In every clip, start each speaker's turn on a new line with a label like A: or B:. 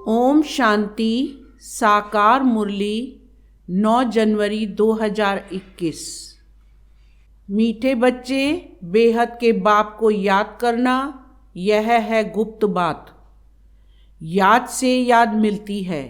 A: ओम शांति। साकार मुरली 9 जनवरी 2021। मीठे बच्चे, बेहद के बाप को याद करना, यह है गुप्त बात। याद से याद मिलती है।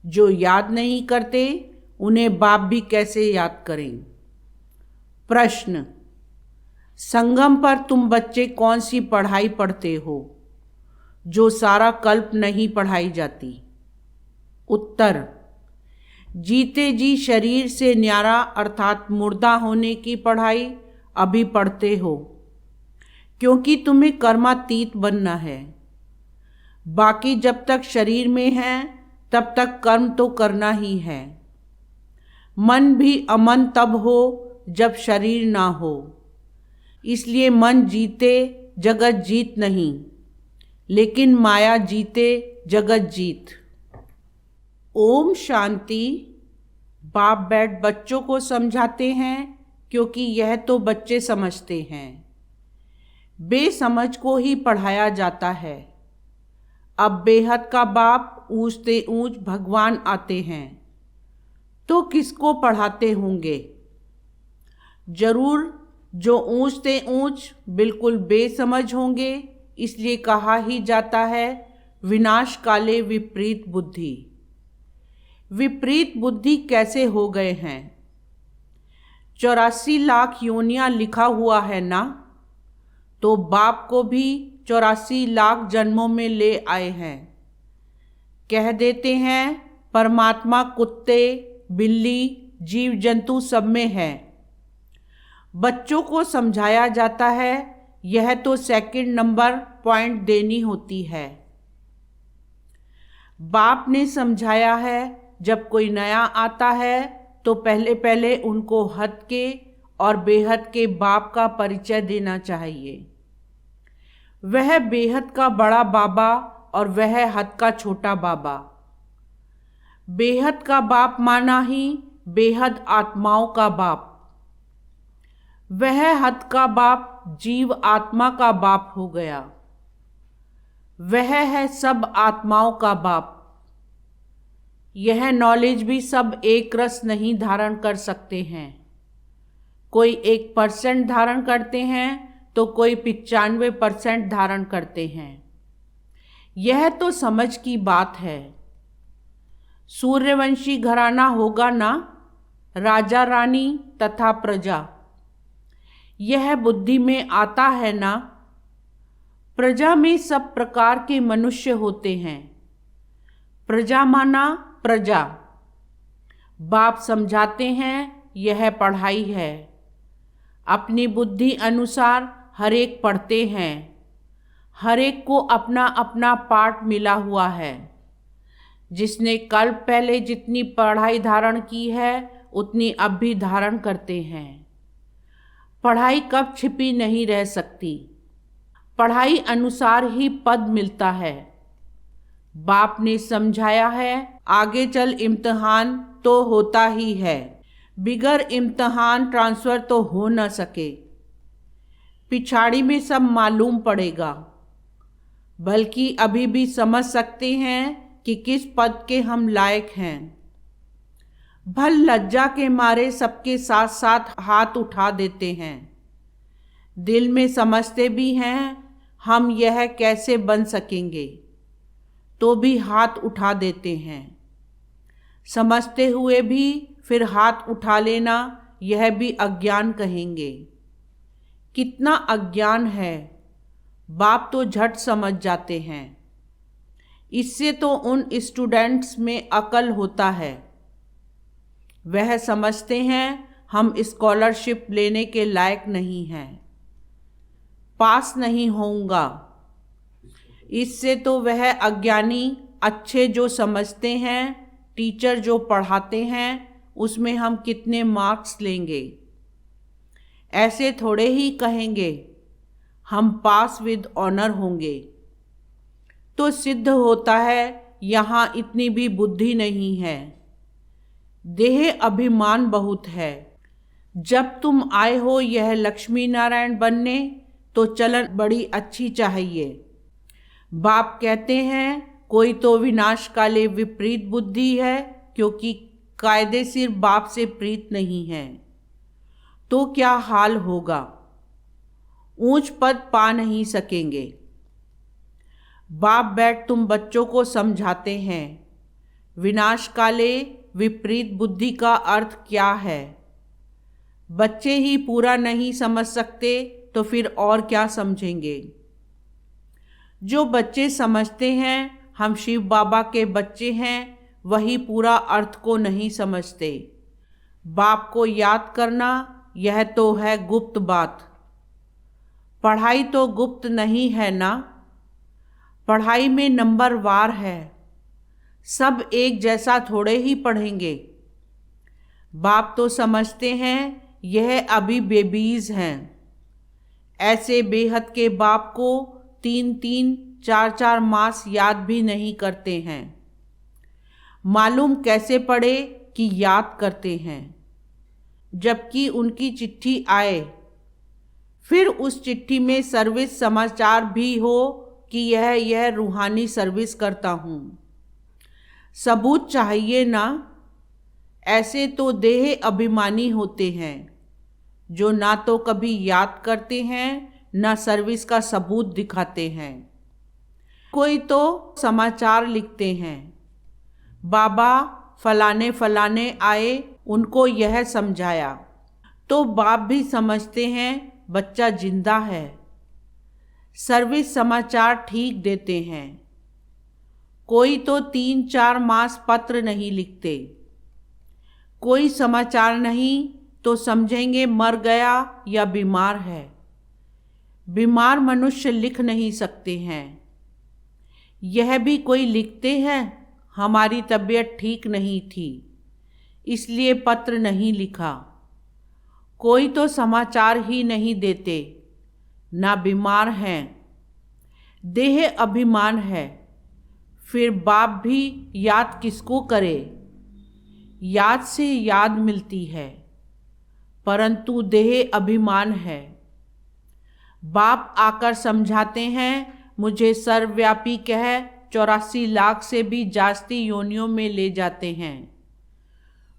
A: जो याद नहीं करते उन्हें बाप भी कैसे याद करें। प्रश्न: संगम पर तुम बच्चे कौन सी पढ़ाई पढ़ते हो जो सारा कल्प नहीं पढ़ाई जाती? उत्तर: जीते जी शरीर से न्यारा अर्थात मुर्दा होने की पढ़ाई अभी पढ़ते हो, क्योंकि तुम्हें कर्मातीत बनना है। बाकी जब तक शरीर में है तब तक कर्म तो करना ही है। मन भी अमन तब हो जब शरीर ना हो, इसलिए मन जीते जगत जीत नहीं, लेकिन माया जीते जगत जीत। ओम शांति। बाप बैठ बच्चों को समझाते हैं, क्योंकि यह तो बच्चे समझते हैं। बेसमझ को ही पढ़ाया जाता है। अब बेहद का बाप ऊंचते ऊंच भगवान आते हैं, तो किसको पढ़ाते होंगे? जरूर जो ऊंचते ऊंच बिल्कुल बेसमझ होंगे। इसलिए कहा ही जाता है, विनाश काले विपरीत बुद्धि। विपरीत बुद्धि कैसे हो गए हैं? 84 लाख योनियां लिखा हुआ है ना, तो बाप को भी 84 लाख जन्मों में ले आए हैं। कह देते हैं परमात्मा कुत्ते, बिल्ली, जीव जंतु सब में है। बच्चों को समझाया जाता है, यह तो सेकंड नंबर पॉइंट देनी होती है। बाप ने समझाया है, जब कोई नया आता है तो पहले पहले उनको हद के और बेहद के बाप का परिचय देना चाहिए। वह बेहद का बड़ा बाबा और वह हद का छोटा बाबा। बेहद का बाप माना ही बेहद आत्माओं का बाप। वह हद का बाप जीव आत्मा का बाप हो गया। वह है सब आत्माओं का बाप। यह नॉलेज भी सब एक रस नहीं धारण कर सकते हैं। कोई 1% धारण करते हैं तो कोई 95% धारण करते हैं। यह तो समझ की बात है। सूर्यवंशी घराना होगा ना, राजा रानी तथा प्रजा। यह बुद्धि में आता है ना। प्रजा में सब प्रकार के मनुष्य होते हैं। प्रजा माना प्रजा। बाप समझाते हैं, यह पढ़ाई है। अपनी बुद्धि अनुसार हर एक पढ़ते हैं। हर एक को अपना अपना पाठ मिला हुआ है। जिसने कल पहले जितनी पढ़ाई धारण की है उतनी अब भी धारण करते हैं। पढ़ाई कब छिपी नहीं रह सकती। पढ़ाई अनुसार ही पद मिलता है। बाप ने समझाया है, आगे चल इम्तिहान तो होता ही है। बिगर इम्तिहान ट्रांसफ़र तो हो न सके। पिछाड़ी में सब मालूम पड़ेगा। बल्कि अभी भी समझ सकते हैं कि किस पद के हम लायक हैं। भल लज्जा के मारे सबके साथ साथ हाथ उठा देते हैं। दिल में समझते भी हैं हम यह कैसे बन सकेंगे, तो भी हाथ उठा देते हैं। समझते हुए भी फिर हाथ उठा लेना, यह भी अज्ञान कहेंगे। कितना अज्ञान है, बाप तो झट समझ जाते हैं। इससे तो उन स्टूडेंट्स में अकल होता है। वह समझते हैं हम स्कॉलरशिप लेने के लायक नहीं हैं, पास नहीं होऊंगा। इससे तो वह अज्ञानी अच्छे जो समझते हैं, टीचर जो पढ़ाते हैं, उसमें हम कितने मार्क्स लेंगे, ऐसे थोड़े ही कहेंगे हम पास विद ऑनर होंगे। तो सिद्ध होता है यहाँ इतनी भी बुद्धि नहीं है। देह अभिमान बहुत है। जब तुम आए हो यह लक्ष्मी नारायण बनने, तो चलन बड़ी अच्छी चाहिए। बाप कहते हैं कोई तो विनाश काले विपरीत बुद्धि है, क्योंकि कायदे सिर बाप से प्रीत नहीं है। तो क्या हाल होगा, ऊंच पद पा नहीं सकेंगे। बाप बैठ तुम बच्चों को समझाते हैं विनाश काले विपरीत बुद्धि का अर्थ क्या है। बच्चे ही पूरा नहीं समझ सकते तो फिर और क्या समझेंगे। जो बच्चे समझते हैं हम शिव बाबा के बच्चे हैं, वही पूरा अर्थ को नहीं समझते। बाप को याद करना यह तो है गुप्त बात। पढ़ाई तो गुप्त नहीं है ना, पढ़ाई में नंबर वार है। सब एक जैसा थोड़े ही पढ़ेंगे। बाप तो समझते हैं यह अभी बेबीज हैं। ऐसे बेहद के बाप को 3-3, 4-4 मास याद भी नहीं करते हैं। मालूम कैसे पड़े कि याद करते हैं, जबकि उनकी चिट्ठी आए, फिर उस चिट्ठी में सर्विस समाचार भी हो कि यह रूहानी सर्विस करता हूँ। सबूत चाहिए ना। ऐसे तो देह अभिमानी होते हैं, जो ना तो कभी याद करते हैं ना सर्विस का सबूत दिखाते हैं। कोई तो समाचार लिखते हैं, बाबा फलाने फलाने आए, उनको यह समझाया। तो बाप भी समझते हैं बच्चा जिंदा है। सर्विस समाचार ठीक देते हैं। कोई तो 3-4 मास पत्र नहीं लिखते। कोई समाचार नहीं तो समझेंगे मर गया या बीमार है। बीमार मनुष्य लिख नहीं सकते हैं। यह भी कोई लिखते हैं, हमारी तबीयत ठीक नहीं थी इसलिए पत्र नहीं लिखा। कोई तो समाचार ही नहीं देते, ना बीमार हैं। देह अभिमान है, फिर बाप भी याद किसको करे। याद से याद मिलती है, परंतु देह अभिमान है। बाप आकर समझाते हैं मुझे सर्वव्यापी कह 84 लाख से भी जास्ती योनियों में ले जाते हैं।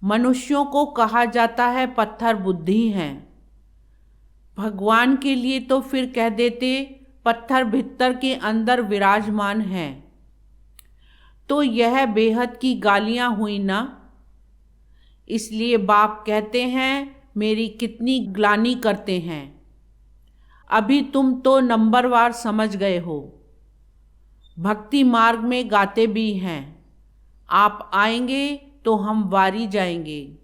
A: मनुष्यों को कहा जाता है पत्थर बुद्धि हैं। भगवान के लिए तो फिर कह देते पत्थर भीतर के अंदर विराजमान है। तो यह बेहद की गालियां हुई ना। इसलिए बाप कहते हैं मेरी कितनी ग्लानि करते हैं। अभी तुम तो नंबरवार समझ गए हो। भक्ति मार्ग में गाते भी हैं, आप आएंगे तो हम वारी जाएंगे,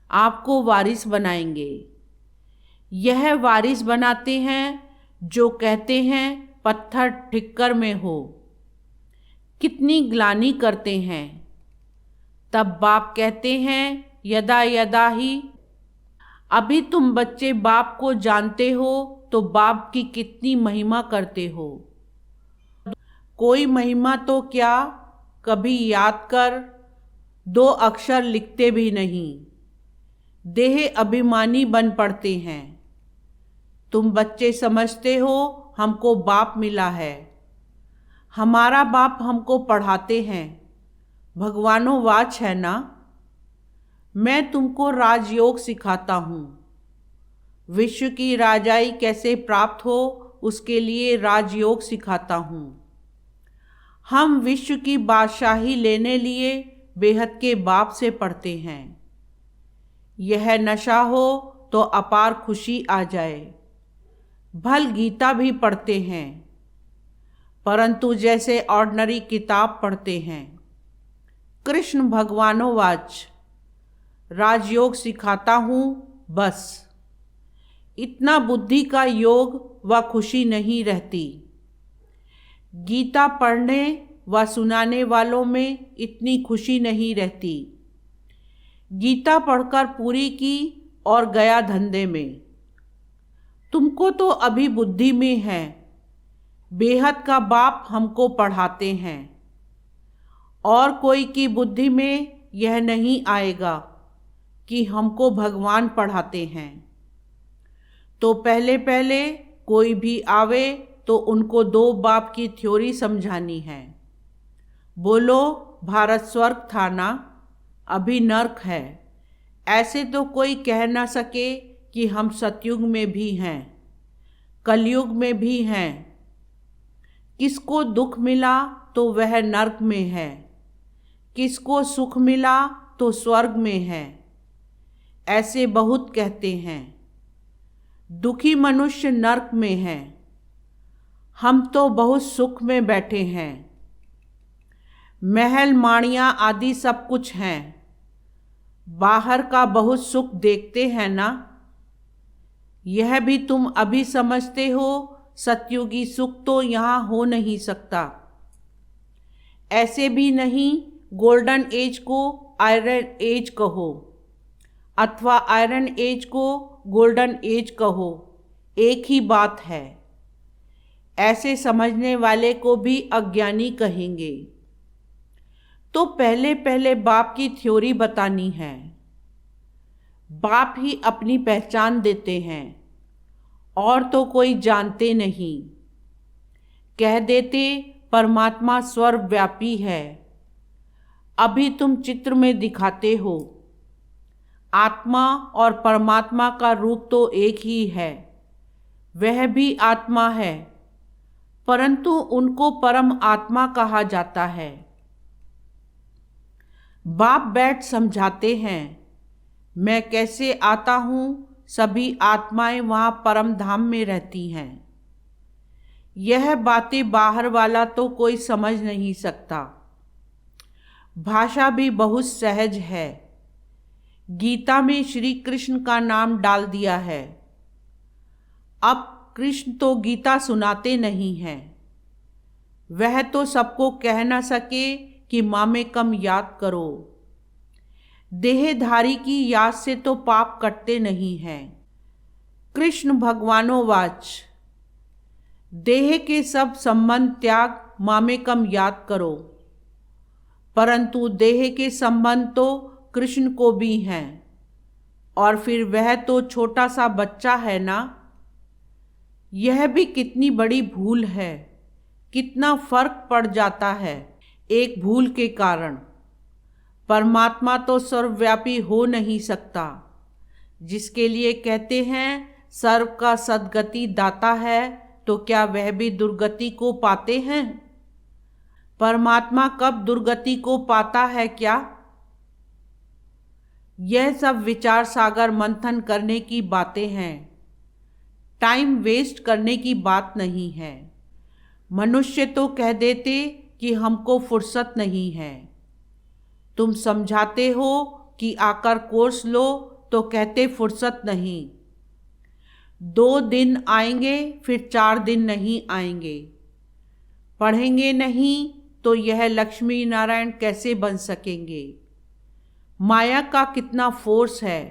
A: आपको वारिस बनाएंगे। यह वारिस बनाते हैं जो कहते हैं पत्थर ठिक्कर में हो। कितनी ग्लानि करते हैं। तब बाप कहते हैं यदा यदा ही। अभी तुम बच्चे बाप को जानते हो तो बाप की कितनी महिमा करते हो। कोई महिमा तो क्या, कभी याद कर 2 अक्षर लिखते भी नहीं। देह अभिमानी बन पड़ते हैं। तुम बच्चे समझते हो हमको बाप मिला है। हमारा बाप हमको पढ़ाते हैं, भगवानो वाच है ना। मैं तुमको राजयोग सिखाता हूँ। विश्व की राजाई कैसे प्राप्त हो उसके लिए राजयोग सिखाता हूँ। हम विश्व की बादशाही लेने लिए बेहद के बाप से पढ़ते हैं। यह नशा हो तो अपार खुशी आ जाए। भल गीता भी पढ़ते हैं, परंतु जैसे ऑर्डिनरी किताब पढ़ते हैं। कृष्ण भगवानो वाच, राजयोग सिखाता हूँ बस। इतना बुद्धि का योग व खुशी नहीं रहती। गीता पढ़ने व सुनाने वालों में इतनी खुशी नहीं रहती। गीता पढ़कर पूरी की और गया धंधे में। तुमको तो अभी बुद्धि में है। बेहद का बाप हमको पढ़ाते हैं, और कोई की बुद्धि में यह नहीं आएगा कि हमको भगवान पढ़ाते हैं। तो पहले पहले कोई भी आवे तो उनको 2 बाप की थ्योरी समझानी है। बोलो भारत स्वर्ग था ना, अभी नर्क है। ऐसे तो कोई कह ना सके कि हम सतयुग में भी हैं, कलयुग में भी हैं। किसको दुख मिला तो वह नर्क में है, किसको सुख मिला तो स्वर्ग में है। ऐसे बहुत कहते हैं। दुखी मनुष्य नर्क में है, हम तो बहुत सुख में बैठे हैं। महल माड़ियाँ आदि सब कुछ हैं, बाहर का बहुत सुख देखते हैं ना। यह भी तुम अभी समझते हो, सतयुगी सुख तो यहाँ हो नहीं सकता। ऐसे भी नहीं गोल्डन एज को आयरन एज कहो अथवा आयरन एज को गोल्डन एज कहो, एक ही बात है। ऐसे समझने वाले को भी अज्ञानी कहेंगे। तो पहले पहले बाप की थ्योरी बतानी है। बाप ही अपनी पहचान देते हैं और तो कोई जानते नहीं। कह देते परमात्मा सर्वव्यापी है, अभी तुम चित्र में दिखाते हो। आत्मा और परमात्मा का रूप तो एक ही है, वह भी आत्मा है, परंतु उनको परम आत्मा कहा जाता है। बाप बैठ समझाते हैं, मैं कैसे आता हूँ, सभी आत्माएं वहाँ परम धाम में रहती हैं। यह बातें बाहर वाला तो कोई समझ नहीं सकता। भाषा भी बहुत सहज है। गीता में श्री कृष्ण का नाम डाल दिया है। अब कृष्ण तो गीता सुनाते नहीं हैं, वह तो सबको कह न सके कि माँ में कम याद करो। देहधारी की याद से तो पाप कटते नहीं हैं। कृष्ण भगवानोवाच, देह के सब संबंध त्याग, माँ में कम याद करो। परंतु देह के संबंध तो कृष्ण को भी हैं, और फिर वह तो छोटा सा बच्चा है ना। यह भी कितनी बड़ी भूल है, कितना फर्क पड़ जाता है एक भूल के कारण। परमात्मा तो सर्वव्यापी हो नहीं सकता, जिसके लिए कहते हैं सर्व का सद्गति दाता है, तो क्या वह भी दुर्गति को पाते हैं? परमात्मा कब दुर्गति को पाता है क्या? यह सब विचार सागर मंथन करने की बातें हैं, टाइम वेस्ट करने की बात नहीं है। मनुष्य तो कह देते कि हमको फुर्सत नहीं है। तुम समझाते हो कि आकर कोर्स लो, तो कहते फुर्सत नहीं। 2 दिन आएंगे फिर 4 दिन नहीं आएंगे। पढ़ेंगे नहीं तो यह लक्ष्मी नारायण कैसे बन सकेंगे? माया का कितना फोर्स है।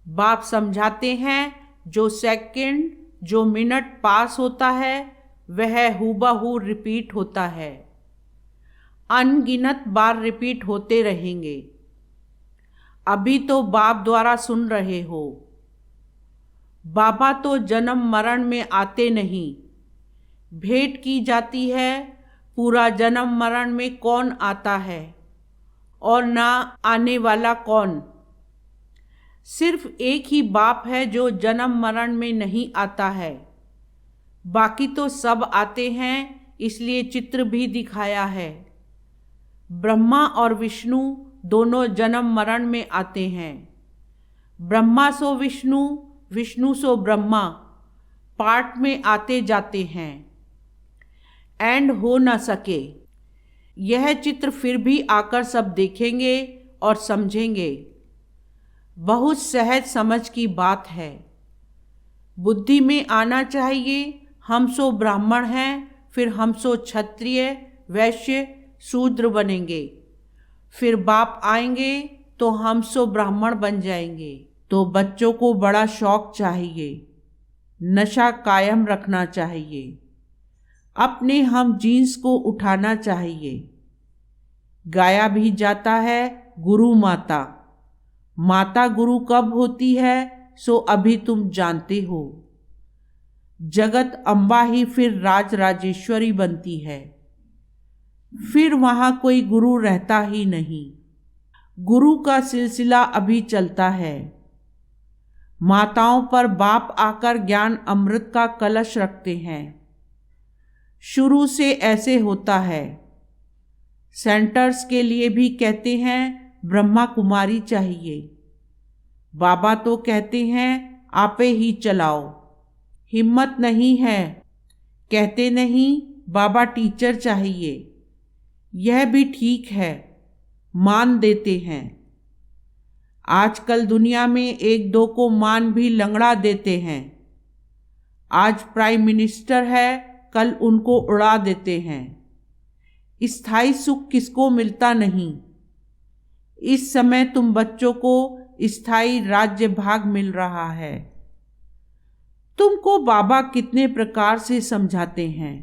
A: बाप समझाते हैं जो सेकंड जो मिनट पास होता है वह हूबहू रिपीट होता है, अनगिनत बार रिपीट होते रहेंगे। अभी तो बाप द्वारा सुन रहे हो। बाबा तो जन्म मरण में आते नहीं, भेंट की जाती है। पूरा जन्म मरण में कौन आता है और ना आने वाला कौन? सिर्फ एक ही बाप है जो जन्म मरण में नहीं आता है, बाकी तो सब आते हैं, इसलिए चित्र भी दिखाया है। ब्रह्मा और विष्णु दोनों जन्म मरण में आते हैं। ब्रह्मा सो विष्णु, विष्णु सो ब्रह्मा, पार्ट में आते जाते हैं, एंड हो न सके। यह चित्र फिर भी आकर सब देखेंगे और समझेंगे। बहुत सहज समझ की बात है। बुद्धि में आना चाहिए हम सो ब्राह्मण हैं, फिर हम सो क्षत्रिय वैश्य शूद्र बनेंगे। फिर बाप आएंगे तो हम सो ब्राह्मण बन जाएंगे। तो बच्चों को बड़ा शौक चाहिए, नशा कायम रखना चाहिए, अपने हम जीन्स को उठाना चाहिए। गाया भी जाता है गुरु माता। माता गुरु कब होती है सो अभी तुम जानते हो। जगत अम्बा ही फिर राज राजेश्वरी बनती है। फिर वहाँ कोई गुरु रहता ही नहीं। गुरु का सिलसिला अभी चलता है। माताओं पर बाप आकर ज्ञान अमृत का कलश रखते हैं। शुरू से ऐसे होता है। सेंटर्स के लिए भी कहते हैं ब्रह्मा कुमारी चाहिए। बाबा तो कहते हैं आपे ही चलाओ। हिम्मत नहीं है, कहते नहीं बाबा टीचर चाहिए। यह भी ठीक है, मान देते हैं। आजकल दुनिया में एक दो को मान भी लंगड़ा देते हैं। आज प्राइम मिनिस्टर है, कल उनको उड़ा देते हैं। स्थायी सुख किसको मिलता नहीं। इस समय तुम बच्चों को स्थायी राज्य भाग मिल रहा है। तुमको बाबा कितने प्रकार से समझाते हैं।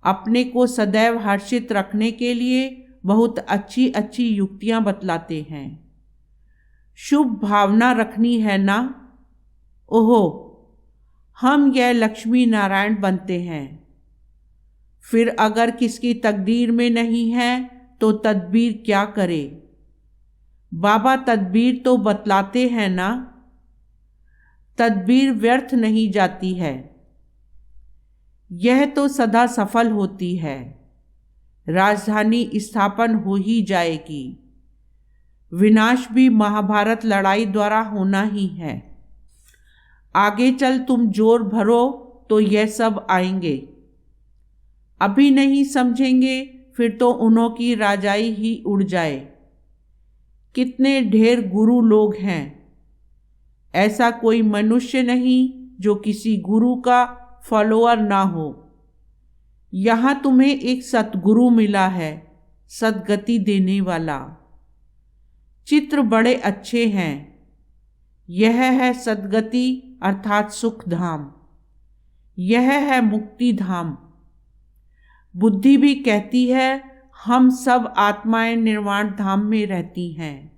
A: अपने को सदैव हर्षित रखने के लिए बहुत अच्छी अच्छी युक्तियां बतलाते हैं। शुभ भावना रखनी है ना। ओहो, हम यह लक्ष्मी नारायण बनते हैं। फिर अगर किसकी तकदीर में नहीं है तो तदबीर क्या करे। बाबा तदबीर तो बतलाते हैं ना। तदबीर व्यर्थ नहीं जाती है, यह तो सदा सफल होती है। राजधानी स्थापन हो ही जाएगी। विनाश भी महाभारत लड़ाई द्वारा होना ही है। आगे चल तुम जोर भरो तो यह सब आएंगे। अभी नहीं समझेंगे फिर तो उन्हों की राजाई ही उड़ जाए। कितने ढेर गुरु लोग हैं। ऐसा कोई मनुष्य नहीं जो किसी गुरु का फॉलोअर ना हो। यहाँ तुम्हें एक सतगुरु मिला है, सदगति देने वाला। चित्र बड़े अच्छे हैं। यह है सदगति अर्थात सुख धाम। यह है मुक्ति धाम। बुद्धि भी कहती है हम सब आत्माएं निर्वाण धाम में रहती हैं,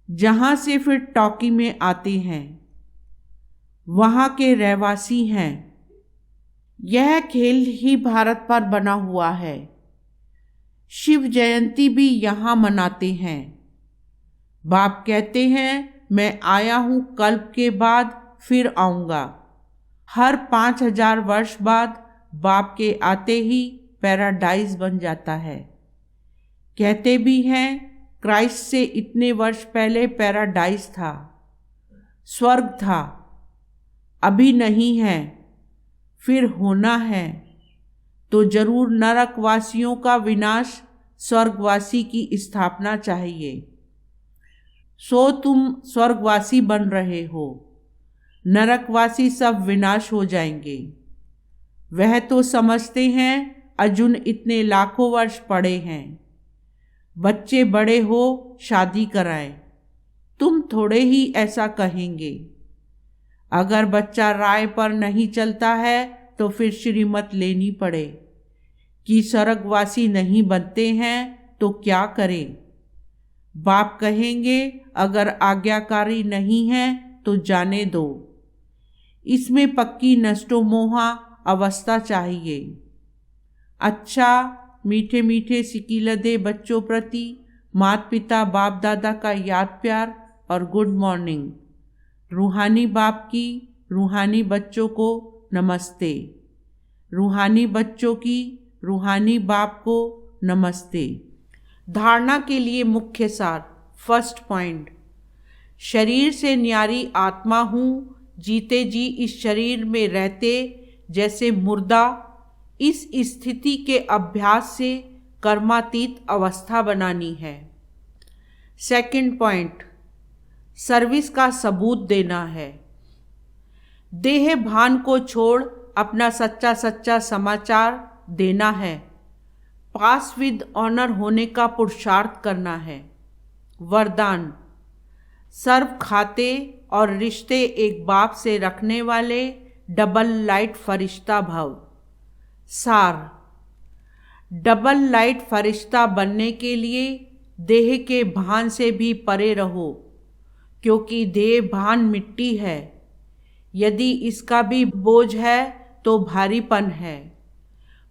A: जहाँ से फिर टॉकी में आते हैं। वहाँ के रहवासी हैं। यह खेल ही भारत पर बना हुआ है। शिव जयंती भी यहाँ मनाते हैं। बाप कहते हैं मैं आया हूँ, कल्प के बाद फिर आऊँगा। हर 5000 वर्ष बाद बाप के आते ही पैराडाइज बन जाता है। कहते भी हैं क्राइस्ट से इतने वर्ष पहले पैराडाइज था, स्वर्ग था। अभी नहीं है, फिर होना है। तो जरूर नरकवासियों का विनाश, स्वर्गवासी की स्थापना चाहिए। सो तुम स्वर्गवासी बन रहे हो, नरकवासी सब विनाश हो जाएंगे। वह तो समझते हैं अर्जुन इतने लाखों वर्ष पड़े हैं। बच्चे बड़े हो शादी कराएं। तुम थोड़े ही ऐसा कहेंगे। अगर बच्चा राय पर नहीं चलता है तो फिर श्रीमत लेनी पड़े कि स्वर्गवासी नहीं बनते हैं तो क्या करें। बाप कहेंगे अगर आज्ञाकारी नहीं है तो जाने दो। इसमें पक्की नष्टो मोहा अवस्था चाहिए। अच्छा, मीठे मीठे सिकीलदे बच्चों प्रति माता पिता बाप दादा का याद प्यार और गुड मॉर्निंग। रूहानी बाप की रूहानी बच्चों को नमस्ते। रूहानी बच्चों की रूहानी बाप को नमस्ते। धारणा के लिए मुख्य सार। फर्स्ट पॉइंट, शरीर से न्यारी आत्मा हूँ, जीते जी इस शरीर में रहते जैसे मुर्दा। इस स्थिति के अभ्यास से कर्मातीत अवस्था बनानी है। सेकंड पॉइंट, सर्विस का सबूत देना है। देह भान को छोड़ अपना सच्चा सच्चा समाचार देना है। पास विद ऑनर होने का पुरुषार्थ करना है। वरदान, सर्व खाते और रिश्ते एक बाप से रखने वाले डबल लाइट फरिश्ता भव। सार, डबल लाइट फरिश्ता बनने के लिए देह के भान से भी परे रहो, क्योंकि देह भान मिट्टी है। यदि इसका भी बोझ है तो भारीपन है।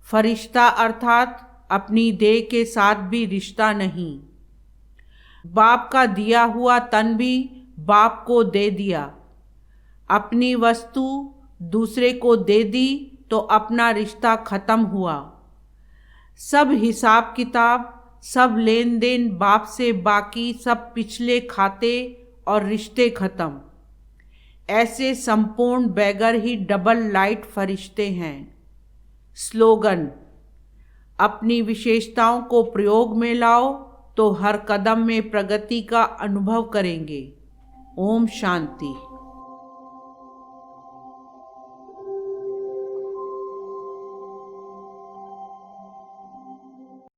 A: फरिश्ता अर्थात अपनी देह के साथ भी रिश्ता नहीं। बाप का दिया हुआ तन भी बाप को दे दिया। अपनी वस्तु दूसरे को दे दी तो अपना रिश्ता खत्म हुआ। सब हिसाब किताब, सब लेन देन बाप से बाकी, सब पिछले खाते और रिश्ते खत्म। ऐसे संपूर्ण बैगर ही डबल लाइट फरिश्ते हैं। स्लोगन: अपनी विशेषताओं को प्रयोग में लाओ तो हर कदम में प्रगति का अनुभव करेंगे। ओम शांति।